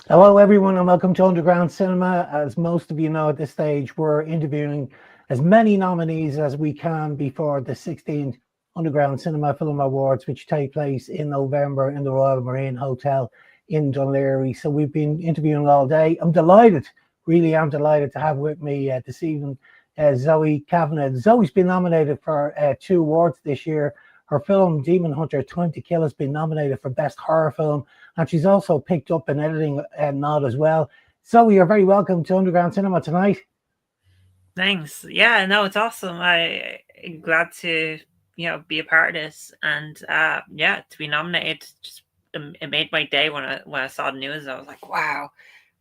Hello, everyone, and welcome to Underground Cinema. As most of you know, at this stage, we're interviewing as many nominees as we can before the 16th Underground Cinema Film Awards, which take place in November in the Royal Marine Hotel in Dunleary. So we've been interviewing all day. I'm delighted, really am delighted to have with me this evening Zoe Kavanagh. Zoe's been nominated for two awards this year. Her film Demon Hunter Time to Kill has been nominated for Best Horror Film, and she's also picked up an editing nod as well. Zoe, you're very welcome to Underground Cinema tonight. Thanks. Yeah, no, it's awesome. I'm glad to, be a part of this and yeah, to be nominated. Just it made my day when I saw the news. I was like, wow,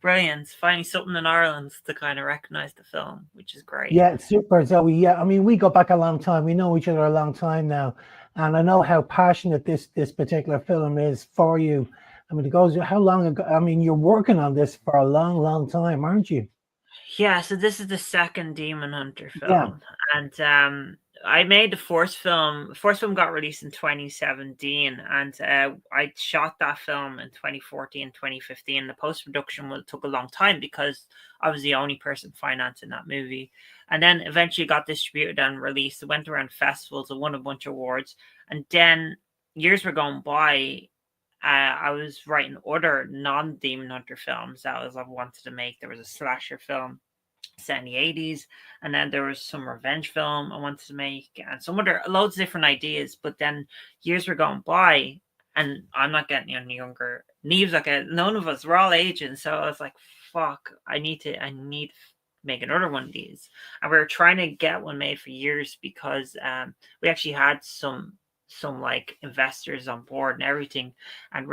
brilliant! Finally, something in Ireland to kind of recognize the film, which is great. Yeah, super, Zoe. Yeah, I mean, we go back a long time. We know each other a long time now, and I know how passionate this particular film is for you. I mean, it goes how long ago? I mean, you're working on this for a long, long time, aren't you? Yeah, so this is the second Demon Hunter Yeah. film, and I made the first film. The first film got released in 2017, and I shot that film in 2014, 2015. The post production took a long time because I was the only person financing that movie, and then eventually got distributed and released. It went around festivals, it won a bunch of awards, and then years were going by. I was writing other non-Demon Hunter films that I wanted to make. There was a slasher film set in the 80s, and then there was some revenge film I wanted to make, and some other loads of different ideas. But then years were going by, and I'm not getting any younger. Neve's like none of us. We're all aging, so I was like, "Fuck! I need to make another one of these." And we were trying to get one made for years because we actually had some like investors on board and everything, and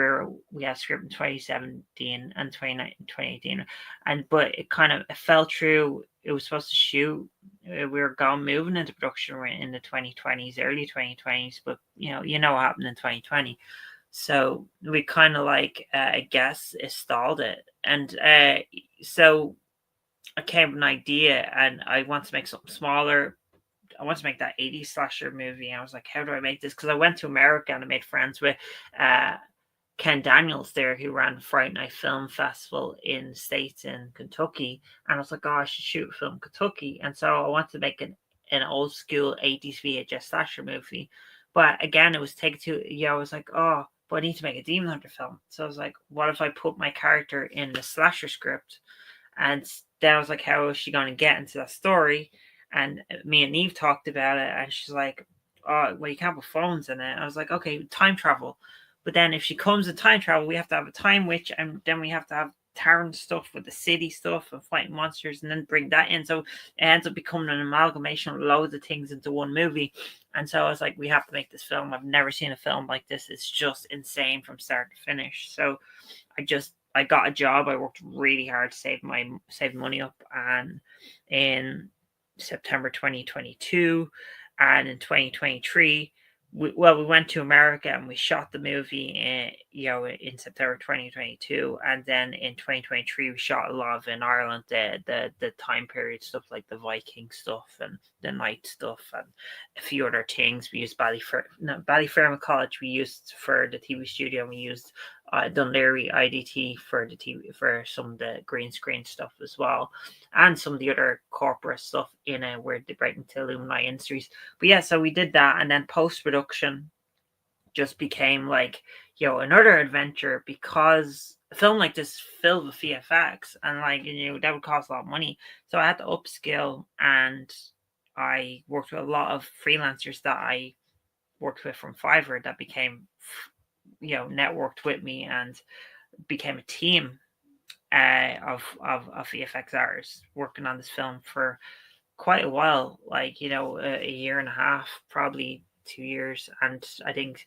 we had script in 2017 and 2018, and but it fell through. It was supposed to shoot. We were going moving into production in the 2020s, early 2020s, but you know what happened in 2020. So we kind of like I guess it stalled it, and so I came with an idea, and I want to make something smaller. I want to make that 80s slasher movie. And I was like, how do I make this? Because I went to America and I made friends with uh, Ken Daniels there, who ran Fright Night Film Festival in the States in Kentucky. And I was like, oh, I should shoot a film in Kentucky. And so I wanted to make an old school 80s VHS slasher movie. But again, it was take two. Yeah, I was like, oh, but I need to make a Demon Hunter film. So I was like, what if I put my character in the slasher script? And then I was like, how is she going to get into that story? And me and Eve talked about it, and she's like, oh, well, you can't put phones in it. I was like, okay, time travel. But then if she comes in time travel, we have to have a time witch, and then we have to have Taran stuff with the city stuff and fighting monsters, and then bring that in. So it ends up becoming an amalgamation of loads of things into one movie. And so I was like, we have to make this film. I've never seen a film like this. It's just insane from start to finish. So I got a job. I worked really hard to save money up, and in September 2022, and in 2023, we went to America and we shot the movie in September 2022, and then in 2023 we shot a lot of in Ireland, the time period stuff like the Viking stuff and the night stuff and a few other things. We used Ballyfermot College we used for the TV studio, and we used Dunleary IDT for the TV for some of the green screen stuff as well, and some of the other corporate stuff in it where they break into Illuminati Industries. But yeah, so we did that, and then post production just became like another adventure because a film like this filled with VFX, and like that would cost a lot of money. So I had to upskill, and I worked with a lot of freelancers that I worked with from Fiverr that became networked with me and became a team of VFX artists working on this film for quite a while, like a year and a half, probably 2 years, and I think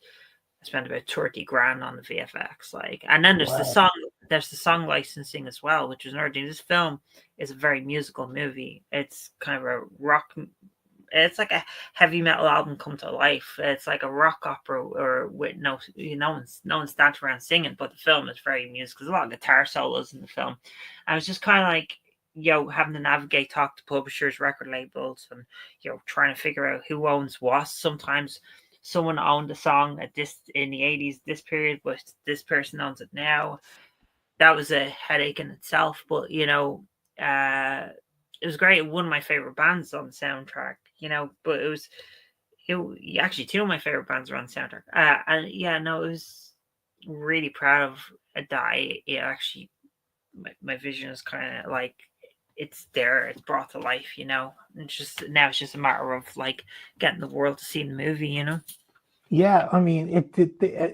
I spent about 30 grand on the VFX. Like, and then Wow. there's the song licensing as well, which is another thing. This film is a very musical movie. It's kind of a rock. It's like a heavy metal album come to life. It's like a rock opera, or with no one's dancing around singing, but the film is very musical. There's a lot of guitar solos in the film. And it's just kind of like having to navigate, talk to publishers, record labels, and trying to figure out who owns what. Sometimes someone owned a song at this in the 80s, this period, but this person owns it now. that was a headache in itself. But it was great. One of my favorite bands on the soundtrack. But actually two of my favorite bands were on the soundtrack. And yeah, no, it was really proud of that. It actually, my vision is kind of like it's there, it's brought to life. It's just a matter of like getting the world to see the movie. Yeah, I mean,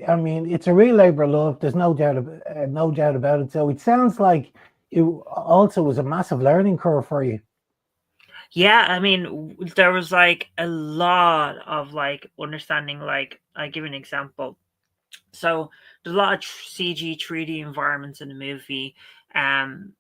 I mean, it's a real labor of love. There's no doubt about it. So it sounds like it also was a massive learning curve for you. Yeah, I mean, there was like a lot of like understanding. Like, I give an example. So there's a lot of CG 3D environments in the movie.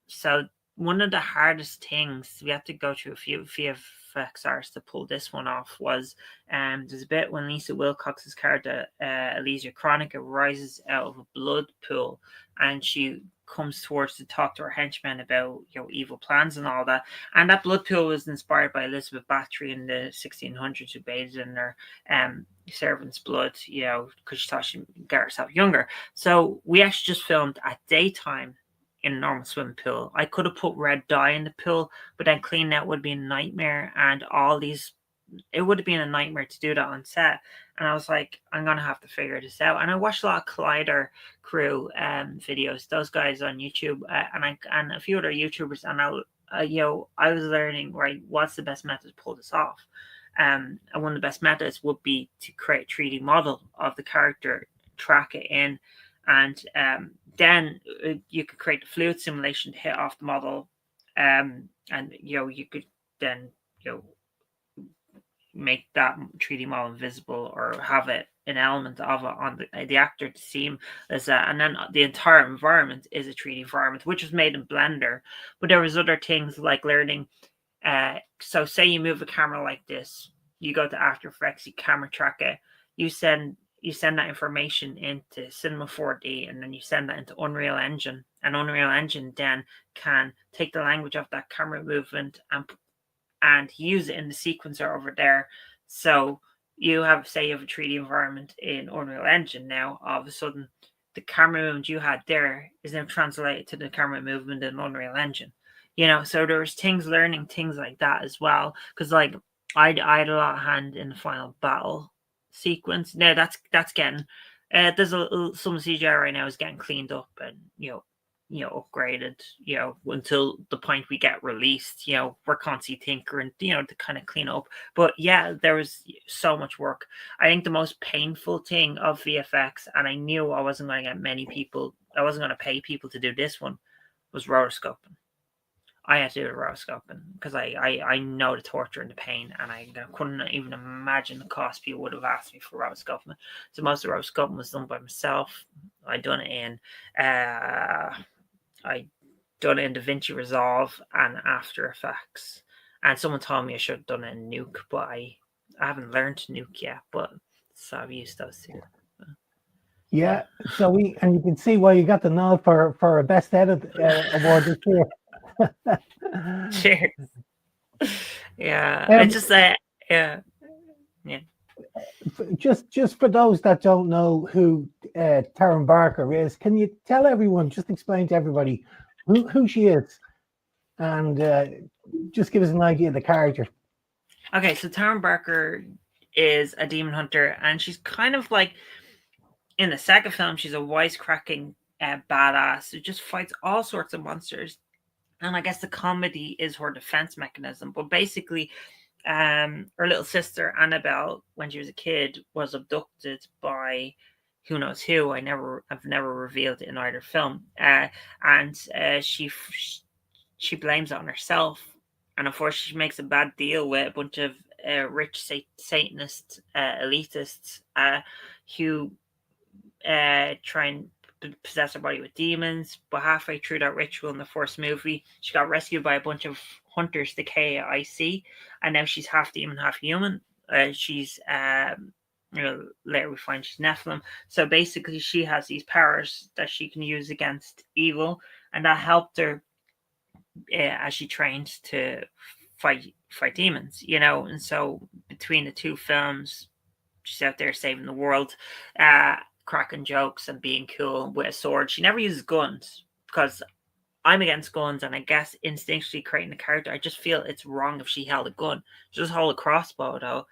So one of the hardest things we had to go through a few VFX artists to pull this one off was there's a bit when Lisa Wilcox's character Elysia Chronica rises out of a blood pool, and she comes towards to talk to her henchmen about evil plans and all that. And that blood pool was inspired by Elizabeth Bathory in the 1600s, who bathed in her servant's blood, because she thought she'd get herself younger. So we actually just filmed at daytime in a normal swimming pool. I could have put red dye in the pool, but then cleaning out would be a nightmare, and it would have been a nightmare to do that on set. And I was like, I'm gonna have to figure this out. And I watched a lot of Collider crew videos, those guys on YouTube, and a few other YouTubers, and I was learning, right, what's the best method to pull this off. And one of the best methods would be to create a 3D model of the character, track it in, and then you could create the fluid simulation to hit off the model, and you could then make that 3D model invisible, or have it an element of it on the actor to seem as and then the entire environment is a 3D environment, which was made in Blender. But there was other things like learning. So say you move a camera like this, you go to After Effects, you camera track it, you send that information into Cinema 4D, and then you send that into Unreal Engine, and Unreal Engine then can take the language of that camera movement and use it in the sequencer over there. So you have a 3D environment in Unreal Engine. Now all of a sudden the camera movement you had there is now translated to the camera movement in Unreal Engine. So there was learning things like that as well. Because like I had a lot of hand in the final battle sequence. Now that's getting there's some CGI right now is getting cleaned up and upgraded, until the point we get released. We're constantly tinkering, to kind of clean up. But yeah, there was so much work. I think the most painful thing of VFX, and I knew I wasn't going to pay people to do this one, was rotoscoping. I had to do the rotoscoping because I know the torture and the pain, and I couldn't even imagine the cost people would have asked me for rotoscoping. So most of the rotoscoping was done by myself. I done it in DaVinci Resolve and After Effects. And someone told me I should have done it in Nuke, but I haven't learned Nuke yet. But so I've used those two. Yeah, so you can see why you got the nod for a best edit award this year. Cheers. Yeah, I just yeah. Just for those that don't know who Taryn Barker is, can you tell everyone, just explain to everybody who she is, and just give us an idea of the character? Okay, so Taryn Barker is a demon hunter, and she's kind of like, in the Saga film, she's a wisecracking badass who just fights all sorts of monsters. And I guess the comedy is her defense mechanism. But basically, her little sister Annabelle, when she was a kid, was abducted by who knows who. I've never revealed it in either film. And she blames it on herself. And unfortunately, she makes a bad deal with a bunch of rich Satanist elitists who try and possess her body with demons. But halfway through that ritual in the first movie, she got rescued by a bunch of hunters, the KIC, and now she's half demon, half human. She's later we find she's Nephilim. So basically, she has these powers that she can use against evil, and that helped her as she trained to fight demons. And so between the two films, she's out there saving the world, cracking jokes and being cool with a sword. She never uses guns, because I'm against guns, and I guess instinctually creating a character, I just feel it's wrong if she held a gun. She just hold a crossbow though,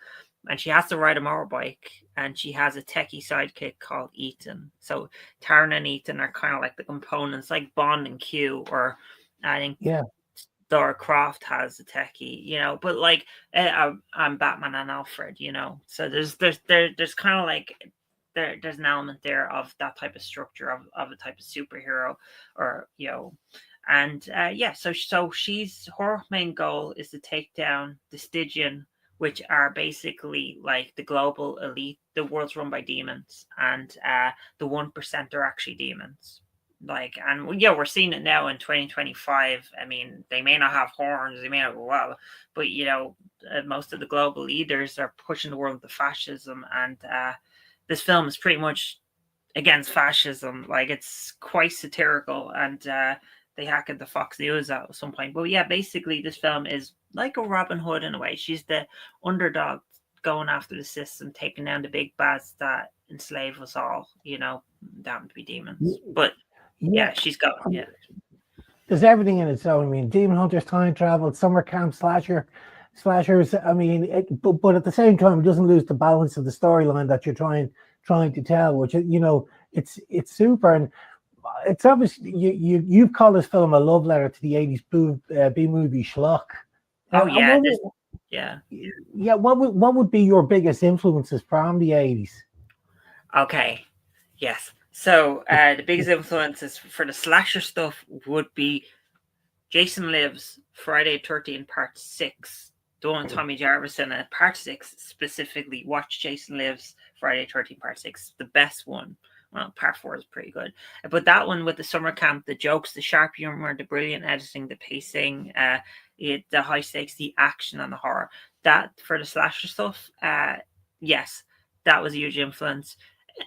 and she has to ride a motorbike, and she has a techie sidekick called Ethan. So Taran and Ethan are kind of like the components, like Bond and Q, or I think Yeah. Laura Croft has a techie, you know. But like I'm Batman and Alfred, you know. So there's kind of like there's an element there of that type of structure of a type of superhero, or you know. And yeah, so she's her main goal is to take down the Stygian, which are basically like the global elite. The world's run by demons, and the 1% are actually demons. Like, and yeah, we're seeing it now in 2025. I mean, they may not have horns, they may not go well, but you know, most of the global leaders are pushing the world into fascism, and this film is pretty much against fascism. Like, it's quite satirical, and they hack into Fox News at some point. But yeah, basically, this film is like a Robin Hood in a way. She's the underdog going after the system, taking down the big bads that enslave us all. You know, that happen to be demons. But Yeah. yeah, she's got yeah. There's everything in it. So I mean, Demon Hunters, time travel, summer camp slashers. I mean, but at the same time, it doesn't lose the balance of the storyline that you're trying to tell, which, you know, it's super. And it's obviously you've called this film a love letter to the 80s B movie schlock. Oh yeah, yeah. What would be your biggest influences from the 80s? Okay. Yes. So the biggest influences for the slasher stuff would be Jason Lives, Friday 13 Part 6. The one with Tommy Jarvis in it. Part 6 specifically. Watch Jason Lives, Friday 13 Part 6. The best one. Well, Part 4 is pretty good. But that one with the summer camp, the jokes, the sharp humor, the brilliant editing, the pacing, the high stakes, the action, and the horror. That, for the slasher stuff, yes, that was a huge influence.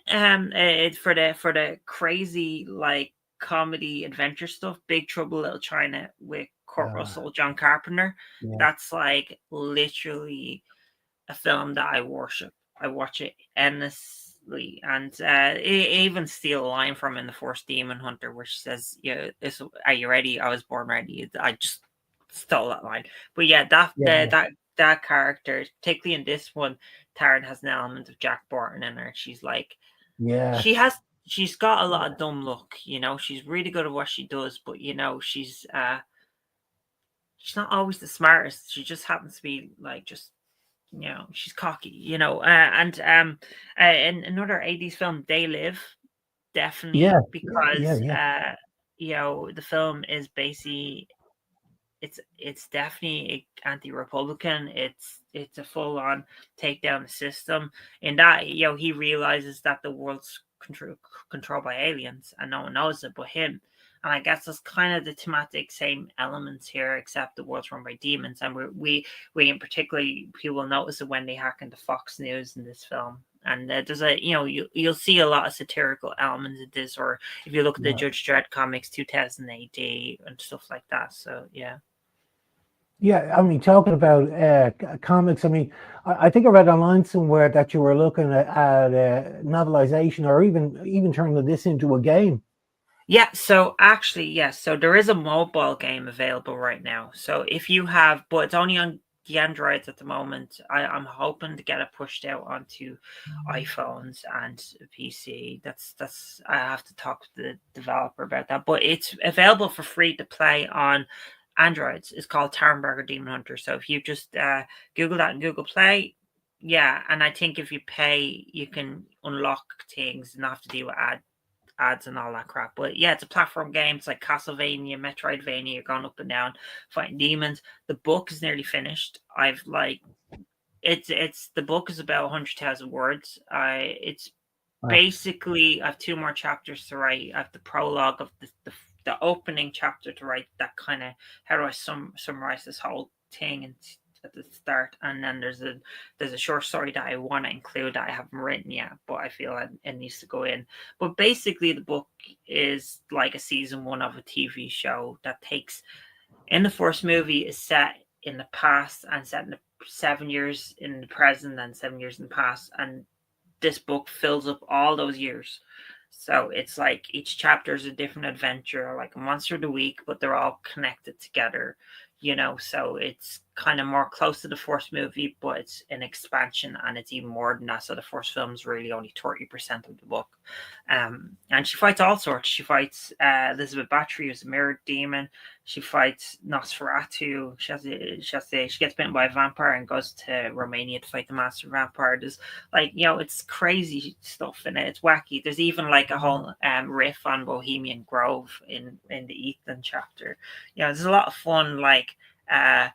For the crazy, like, comedy adventure stuff, Big Trouble Little China with Kurt Russell, John Carpenter. Yeah. That's like literally a film that I worship. I watch it endlessly, and even steal a line from in the first Demon Hunter, which says, "Yeah, this, are you ready? I was born ready." I just stole that line. But yeah, that character, particularly in this one, Taran has an element of Jack Barton in her. She's like, Yeah. she's got a lot of dumb luck, you know. She's really good at what she does, but you know, she's not always the smartest. She just happens to be like, just, you know, she's cocky, you know. And in another 80s film, They Live, definitely, Yeah. because Yeah. you know, the film is basically, it's definitely anti-republican. It's a full-on take down the system. In that, you know, he realizes that the world's controlled by aliens, and no one knows it but him. And I guess that's kind of the thematic same elements here, except the world's run by demons. And we in particularly, people notice it when they hack into Fox News in this film. And there's a, you know, you'll see a lot of satirical elements of this, or if you look at the Judge Dredd comics 2000 AD and stuff like that. So yeah. Yeah, I mean, talking about comics, I mean, I think I read online somewhere that you were looking at novelization, or even turning this into a game. Yeah, so actually, yes. So there is a mobile game available right now. So if you have, but it's only on the Androids at the moment. I'm hoping to get it pushed out onto iPhones and PC. That's I have to talk to the developer about that. But it's available for free to play on Androids. It's called Tarnberger Demon Hunter. So if you just Google that in Google Play, yeah. And I think if you pay, you can unlock things and not have to deal with ads and all that crap. But yeah, it's a platform game. It's like Castlevania, Metroidvania. You're going up and down fighting demons. The book is nearly finished. I've like, it's the book is about 100,000 words. It's basically, I have 2 more chapters to write. I have the prologue of the opening chapter to write. That kind of, how do I summarize this whole thing and at the start, and then there's a short story that I want to include that I haven't written yet, but I feel it needs to go in. But basically, the book is like a season 1 of a TV show that takes, in the first movie, is set in the past and set in the 7 years in the present and 7 years in the past, and this book fills up all those years. So it's like each chapter is a different adventure, like a monster of the week, but they're all connected together, you know. So it's kind of more close to the first movie, but it's an expansion, and it's even more than that. So the first film is really only 30% of the book. And she fights all sorts. She fights Elizabeth Bathory, who's a mirrored demon. She fights Nosferatu. She gets bitten by a vampire and goes to Romania to fight the master vampire. There's, like, you know, it's crazy stuff in it. It's wacky. There's even like a whole riff on Bohemian Grove in the Ethan chapter. You know, there's a lot of fun, like uh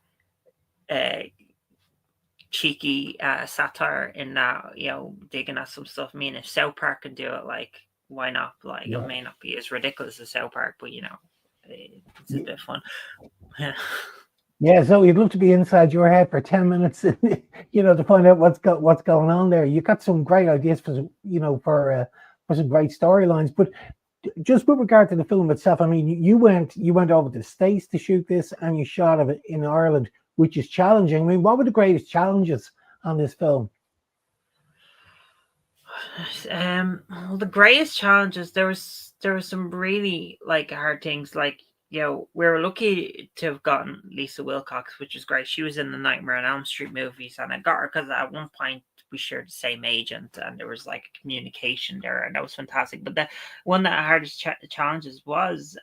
cheeky satire in that, you know, digging at some stuff. I mean, if South Park can do it, like, why not? Like, it may not be as ridiculous as South Park, but, you know, it's a bit of fun. Yeah, so you'd love to be inside your head for 10 minutes, you know, to find out what's going on there. You got some great ideas for, you know, for some great storylines. But just with regard to the film itself, I mean, you went over to the States to shoot this, and you shot it in Ireland, which is challenging. I mean, what were the greatest challenges on this film? Well, the greatest challenges, there was some really, like, hard things. Like, you know, we were lucky to have gotten Lisa Wilcox, which is great. She was in the Nightmare on Elm Street movies, and I got her because at one point we shared the same agent, and there was like a communication there, and that was fantastic. But the one that hardest challenges was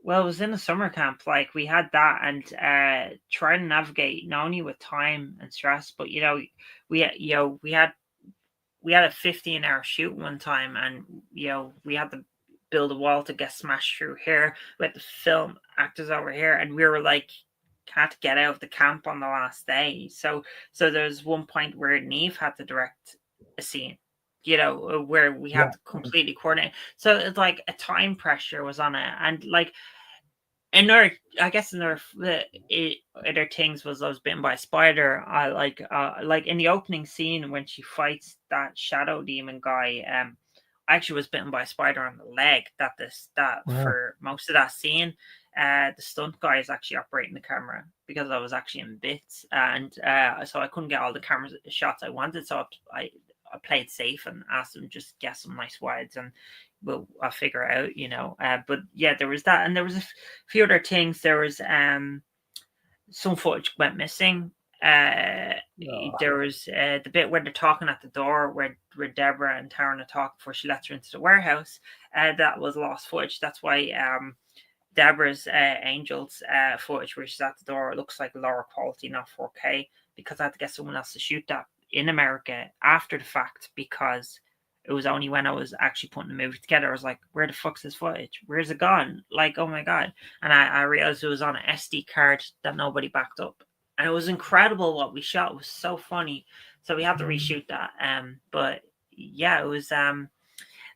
well, it was in a summer camp. Like, we had that, and trying to navigate not only with time and stress, but, you know, we had a 15-hour shoot one time, and, you know, we had to build a wall to get smashed through here. We had the film actors over here, and we were like, had to get out of the camp on the last day. So there was one point where Neve had to direct a scene, you know, where we had to completely coordinate. So it's like a time pressure was on it, and like another, I guess another other things was I was bitten by a spider. I like in the opening scene when she fights that shadow demon guy. I actually was bitten by a spider on the leg. For most of that scene, the stunt guy is actually operating the camera because I was actually in bits, and so I couldn't get all the camera shots I wanted. So I played safe and asked him just get some nice wides, and I'll figure it out, you know. But yeah, there was that, and there was a few other things. There was some footage went missing. There was the bit where they're talking at the door, where Deborah and Taryn are talking before she lets her into the warehouse. That was lost footage. That's why Deborah's Angels footage where she's at the door looks like lower quality, not 4K, because I had to get someone else to shoot that in America after the fact, because it was only when I was actually putting the movie together, I was like, where the fuck's this footage? Where's it gone? Like, oh my God. And I realized it was on an SD card that nobody backed up. And it was incredible what we shot. It was so funny. So we had to reshoot that. But yeah, it was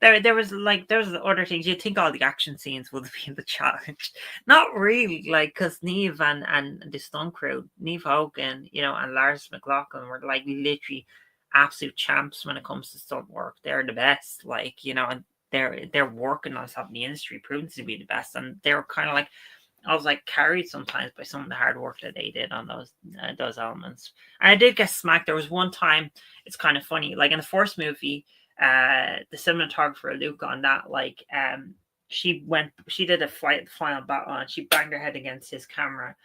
there was other things. You'd think all the action scenes would be the challenge. Not really, like, because Neve and the stunt crew, Neve Hogan, you know, and Lars McLaughlin were like literally absolute champs when it comes to stunt work. They're the best, like, you know, and they're working on something in the industry, proven to be the best. And they were kind of like, I was like carried sometimes by some of the hard work that they did on those elements. And I did get smacked. There was one time, it's kind of funny, like in the first movie, the cinematographer Luke on that, like, she did a final battle, and she banged her head against his camera,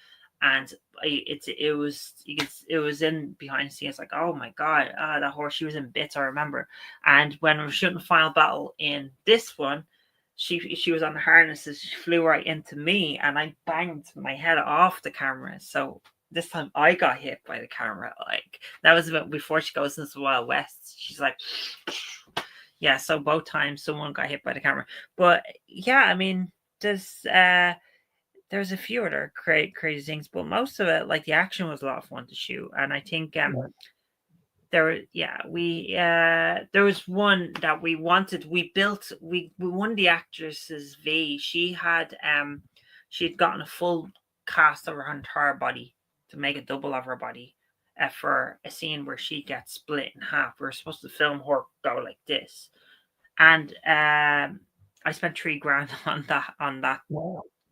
and it was in behind the scenes, like, oh my God, that horse, she was in bits, I remember. And when we were shooting the final battle in this one, she was on the harnesses, she flew right into me, and I banged my head off the camera. So this time I got hit by the camera. Like, that was about before she goes into the Wild West. She's like, yeah. So both times someone got hit by the camera. But yeah, I mean, there's a few other crazy things, but most of it, like, the action was a lot of fun to shoot. And I think there was one that we one of the actresses, V, she'd gotten a full cast of her entire body to make a double of her body for a scene where she gets split in half. We were supposed to film her go like this, and I spent $3,000 on that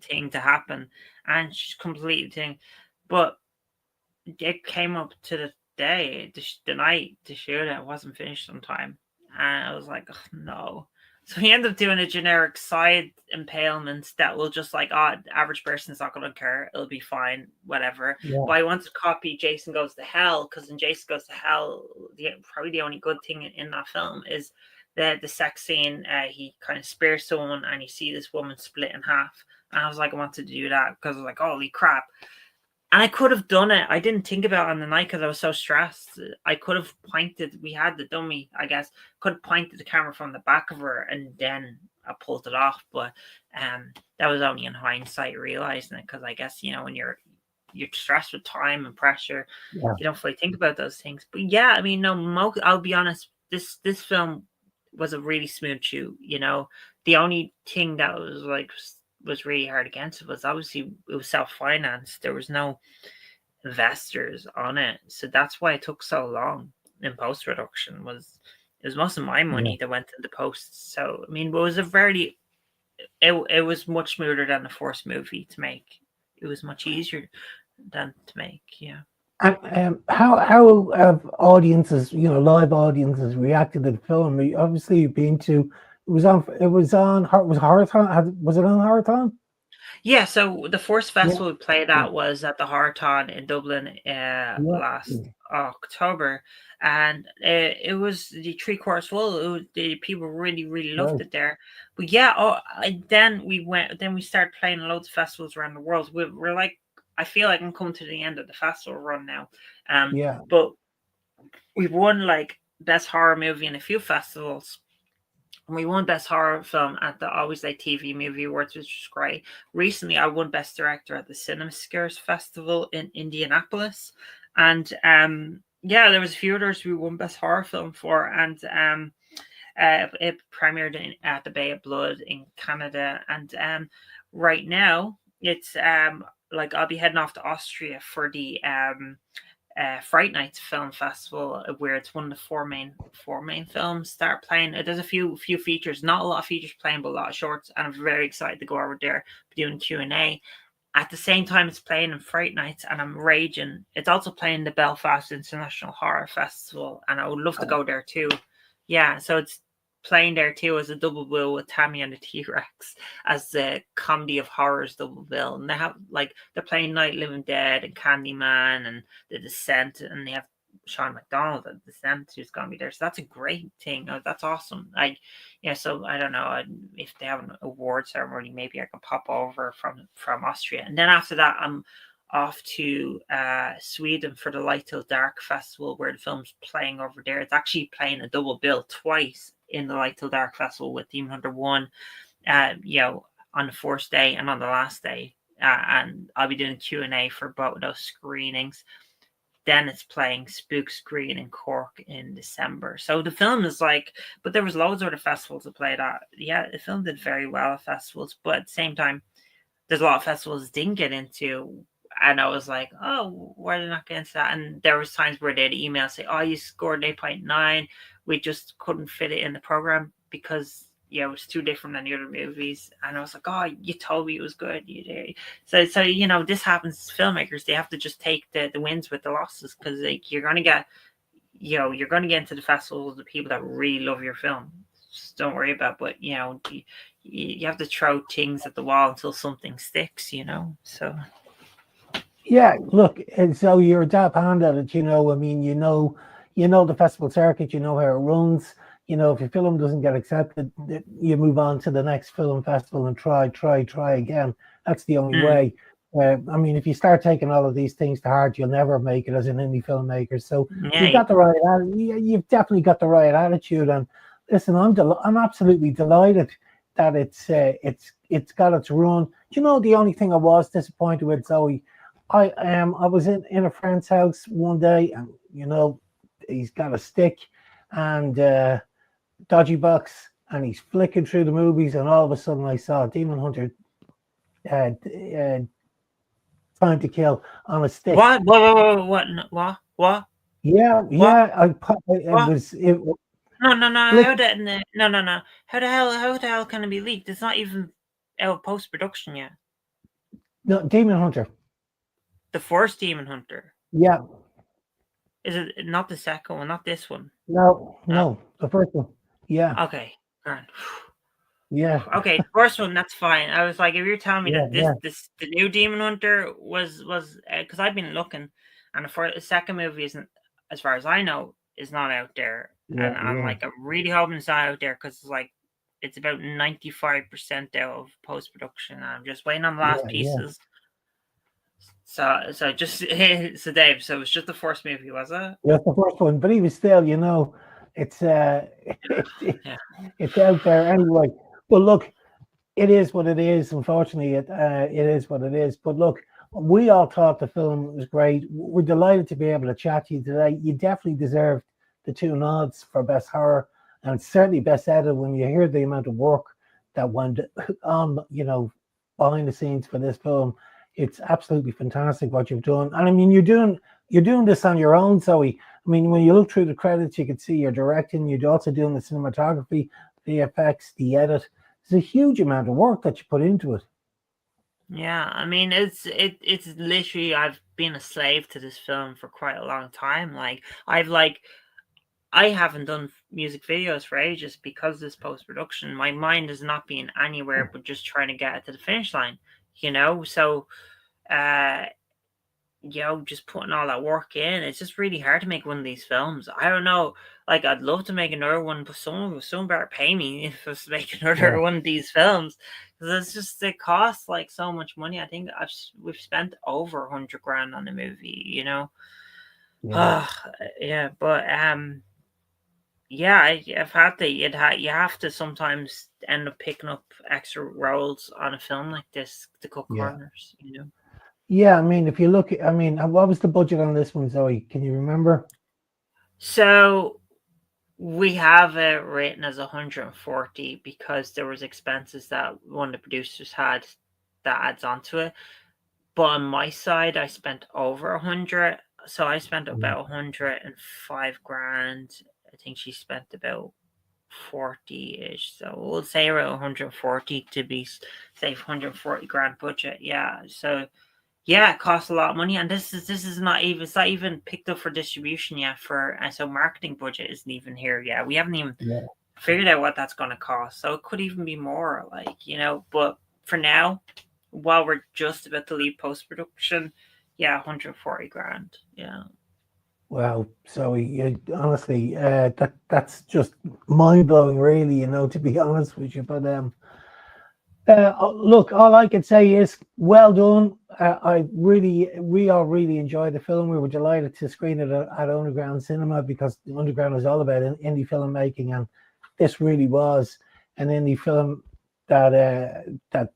thing to happen, and she's completely thing. But it came up to the day, the night to shoot it, wasn't finished on time, and I was like, oh, no. So he ended up doing a generic side impalement that will just like, oh, the average person's not going to care. It'll be fine, whatever. Yeah. But I wanted to copy Jason Goes to Hell, because in Jason Goes to Hell, probably the only good thing in that film is the sex scene. He kind of spears someone and you see this woman split in half. And I was like, I wanted to do that because I was like, holy crap. And I could have done it. I didn't think about it on the night because I was so stressed. I could have pointed. We had the dummy, I guess. Could have pointed the camera from the back of her, and then I pulled it off. But that was only in hindsight realizing it, because I guess when you're stressed with time and pressure, Yeah. you don't fully think about those things. But yeah, I mean, no, I'll be honest. This film was a really smooth shoot. The only thing that was really hard against it was obviously it was self-financed. There was no investors on it, so that's why it took so long in post-production. It was most of my money that went into post. So I mean, it was it was much smoother than the first movie to make. It was much easier than to make. Yeah. And how have audiences, live audiences, reacted to the film? Obviously, you've been to. It was on Horathon. Was it on Horathon? Yeah, so the first festival we played at was at the Horathon in Dublin last October, and it was the 3/4 full. The people really, really loved it there. But yeah, then we started playing loads of festivals around the world. We're like, I feel like I'm coming to the end of the festival run now. But we've won like best horror movie in a few festivals. And we won Best Horror Film at the Always Like TV Movie Awards, which was great. Recently, I won Best Director at the Cinema Scares Festival in Indianapolis. And there was a few others we won Best Horror Film for. And it premiered at the Bay of Blood in Canada. And right now, it's like I'll be heading off to Austria for the Fright Nights Film Festival, where it's one of the four main films start playing. There's a few features, not a lot of features playing, but a lot of shorts, and I'm very excited to go over there, doing Q&A. At the same time, it's playing in Fright Nights, and I'm raging. It's also playing the Belfast International Horror Festival, and I would love to go there too. Yeah, so it's playing there too as a double bill with Tammy and the T-Rex as the comedy of horrors double bill. And they have they're playing Night Living Dead and Candyman and The Descent, and they have Sean McDonald at The Descent who's going to be there. So that's a great thing. That's awesome. So I don't know if they have an award ceremony, maybe I can pop over from Austria. And then after that, I'm off to Sweden for the Light Till Dark Festival, where the film's playing over there. It's actually playing a double bill twice in the Light Till Dark Festival with Demon Hunter 1, on the first day and on the last day. And I'll be doing Q&A for both of those screenings. Then it's playing Spook Screen in Cork in December. So the film is but there was loads of other festivals to play at. Yeah, the film did very well at festivals, but at the same time, there's a lot of festivals it didn't get into. And I was like, oh, why did I not get into that? And there was times where they'd email say, oh, you scored 8.9. We just couldn't fit it in the program because it was too different than the other movies. And I was like, oh, you told me it was good. You did. So this happens to filmmakers. They have to just take the wins with the losses, because you're gonna get into the festivals the people that really love your film. Just don't worry about. But you have to throw things at the wall until something sticks. So. Yeah, look, and so you're a tap hand at it, I mean, the festival circuit, how it runs. If your film doesn't get accepted, you move on to the next film festival and try again. That's the only way. I mean, if you start taking all of these things to heart, you'll never make it as an indie filmmaker. So you've got the right, you've definitely got the right attitude. And listen, I'm absolutely delighted that it's got its run. The only thing I was disappointed with, Zoe, I was in a friend's house one day, and he's got a stick and dodgy box, and he's flicking through the movies, and all of a sudden I saw Demon Hunter Time to Kill on a stick. What? Yeah. No. How the hell can it be leaked? It's not even out of post-production yet. No, Demon Hunter. The first Demon Hunter. Yeah. Is it not the second one? Not this one? No, the first one. Yeah, Okay, grand. yeah, Okay, the first one, that's fine. I was like, if you're telling me yeah, that yeah, the new Demon Hunter was because I've been looking, and the second movie isn't, as far as I know, is not out there, yeah, and I'm yeah, like, I'm really hoping it's not out there because it's like it's about 95% out of post production. I'm just waiting on the last yeah, yeah. pieces. So just so Dave, so it was just the first movie, was it? That's the first one, but even still, it's Yeah, it's out there anyway. But look, it is what it is. Unfortunately, it is what it is. But look, we all thought the film was great. We're delighted to be able to chat to you today. You definitely deserved the two nods for best horror and certainly best edit. When you hear the amount of work that went on, behind the scenes for this film, it's absolutely fantastic what you've done. And I mean, you're doing this on your own, Zoe. I mean, when you look through the credits, you can see you're directing. You're also doing the cinematography, the effects, the edit. There's a huge amount of work that you put into it. yeah. I mean, it's literally, I've been a slave to this film for quite a long time. I haven't done music videos for ages because of this post production. My mind has not been anywhere but just trying to get it to the finish line, So, uh, just putting all that work in, it's just really hard to make one of these films. I don't know. Like, I'd love to make another one, but someone better pay me if I was to make another Yeah, one of these films, because it costs like so much money. I think we've spent over 100 grand on the movie. yeah. Ah, yeah, but yeah, I've had to. You have to sometimes end up picking up extra roles on a film like this to cut Yeah. corners. Yeah, I mean, if you look at, I mean, what was the budget on this one, Zoe? Can you remember? So we have it written as 140 because there was expenses that one of the producers had that adds onto it. But on my side, I spent over 100. So I spent Mm. about 105 grand. I think she spent about 40-ish. So we'll say around 140 to be safe. 140 grand budget. Yeah. So yeah, it costs a lot of money, and this is not even, it's not even picked up for distribution yet. So marketing budget isn't even here yet. We haven't even Yeah. figured out what that's going to cost. So it could even be more, But for now, while we're just about to leave post production, yeah, 140 grand. Yeah. Wow. So honestly, that's just mind blowing, really. To be honest with you. But look, all I can say is well done. We all really enjoyed the film. We were delighted to screen it at Underground Cinema because the Underground is all about indie filmmaking, and this really was an indie film that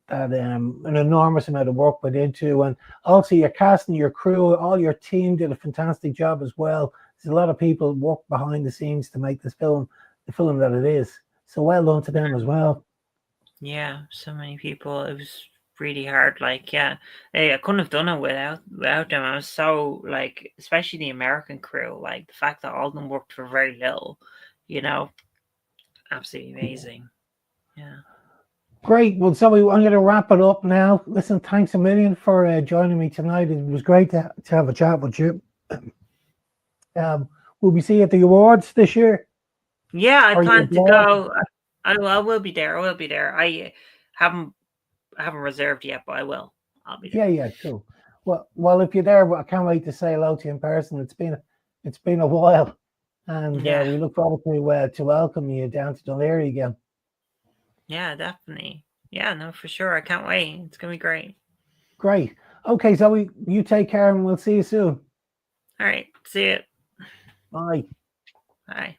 an enormous amount of work went into, and also your cast and your crew, all your team did a fantastic job as well. There's a lot of people worked behind the scenes to make this film the film that it is. So well done to them as well. Yeah, so many people. It was really hard. Yeah, hey, I couldn't have done it without them. I was so, especially the American crew. Like, the fact that all of them worked for very little, you know, absolutely amazing. Yeah. Great. Well, so I'm going to wrap it up now. Listen, thanks a million for joining me tonight. It was great to have a chat with you. Will we see you at the awards this year? Yeah, I Or you plan to abroad? go. I will be there. I will be there. Haven't I haven't reserved yet, but I will. I'll be Yeah, there. yeah, cool. Well, if you're there, I can't wait to say hello to you in person. It's been a while, and Yeah, we look forward to welcome you down to Dunleary again. yeah, definitely. Yeah, no, for sure. I can't wait. It's gonna be great. Great. Okay, Zoe, you take care, and we'll see you soon. All right. See you. Bye. Bye.